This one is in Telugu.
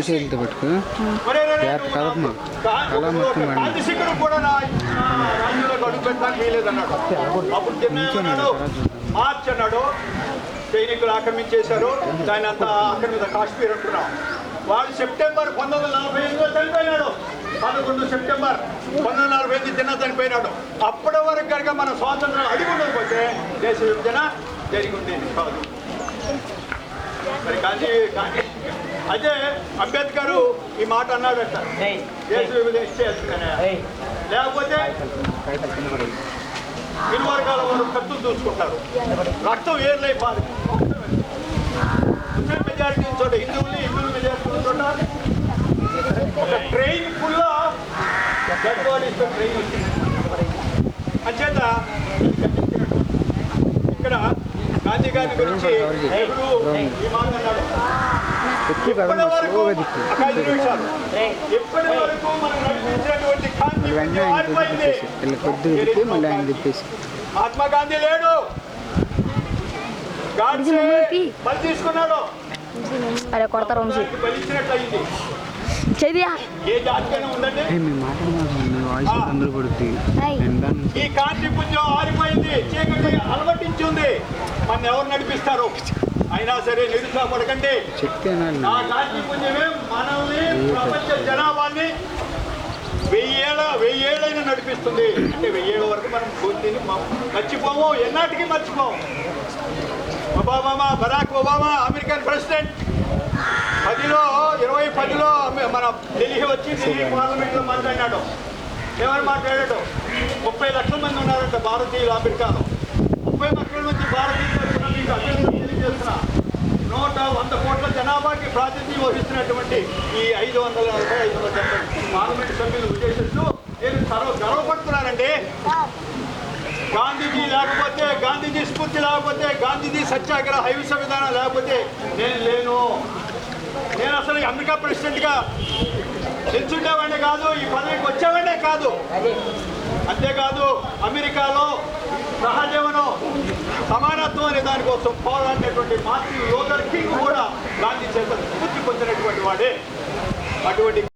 చేతులతో పట్టుకో కళ మొత్తం మార్చ్ అన్నాడు. సైనికులు ఆక్రమించేశారు దాన్ని అంతా ఆక్రమిత కాశ్మీర్ అంటున్నాం. వాడు సెప్టెంబర్ 1945లో చనిపోయినాడు. 11 సెప్టెంబర్ 1945 చిన్న చనిపోయినాడు. అప్పటి వరకు కనుక మన స్వాతంత్రం అడిగి ఉండకపోతే దేశ విభజన జరిగి ఉండేది కాదు. మరి గాంధీ అదే అంబేద్కర్ ఈ మాట అన్నాడట, దేశ విభజన ఇచ్చేయాల్సిందనే, లేకపోతే ఇరు వర్గాల వారు కత్తులు చూసుకుంటారు, రక్తం ఏర్లై పారు. ముస్లిం మెజారిటీ చోట హిందువులు మెజారిటీ చోట ఒక train full dead bodies train వచ్చింది. అంచేత ఇక్కడ గాంధీ గారి గురించి నెహ్రూ ఈ మాట అన్నాడు, ఇప్పటి వరకు 5 నిమిషాలు ఇప్పటి వరకు మనం నడిపించినటువంటి గాంధీ ఆరిపోయింది. మహాత్మా గాంధీ లేడు, గాడ్సే బలి తీసుకున్నాడు, బలిచ్చినట్లు అయింది. ఏ జాతికైనా ఉందండి. ఈ కాంతి పుంజం ఆరిపోయింది, చీకటి అలవటించింది. మన ఎవరు నడిపిస్తారు? అయినా సరే నిరుత్సాహపడకండి. ఆ కాంతి పుంజమే మనల్ని, ప్రపంచ జనాభాన్ని 1000 ఏళ్ళైనా నడిపిస్తుంది. అంటే 1000 ఏళ్ళ వరకు మనం పూర్తిని మర్చిపోము, ఎన్నాటికి మర్చిపోము. బరాక్ ఒబామా అమెరికన్ ప్రెసిడెంట్ 2010లో మన ఢిల్లీ వచ్చి ఢిల్లీ పార్లమెంట్లో మాట్లాడినాడు. ఏమని మాట్లాడాడు? 30 లక్షల మంది ఉన్నారంట భారతీయులు అమెరికాలో. 30 లక్షల మంది భారతీయులు వచ్చిన మీకు అభ్యర్థులు తెలియజేస్తున్నా, 100 కోట్ల జనాభాకి ప్రాతినిధ్యం వహిస్తున్నటువంటి ఈ 540-570 పార్లమెంట్ సభ్యులు ఉద్దేశిస్తూ నేను గర్వపడుతున్నానండి. గాంధీజీ లేకపోతే, గాంధీజీ స్ఫూర్తి లేకపోతే, గాంధీజీ సత్యాగ్రహ అహింస విధానం లేకపోతే నేను లేను. నేను అసలు అమెరికా ప్రెసిడెంట్గా నిల్చుండేవాడినే కాదు, ఈ పదవికి వచ్చేవాడినే కాదు. అంతేకాదు అమెరికాలో సహజీవనం, సమానత్వం అనే దానికోసం పోరాడినటువంటి మార్టిన్ లూథర్ కింగ్ కూడా గాంధీ చేత స్ఫూర్తి పొందినటువంటి వాడే. అటువంటి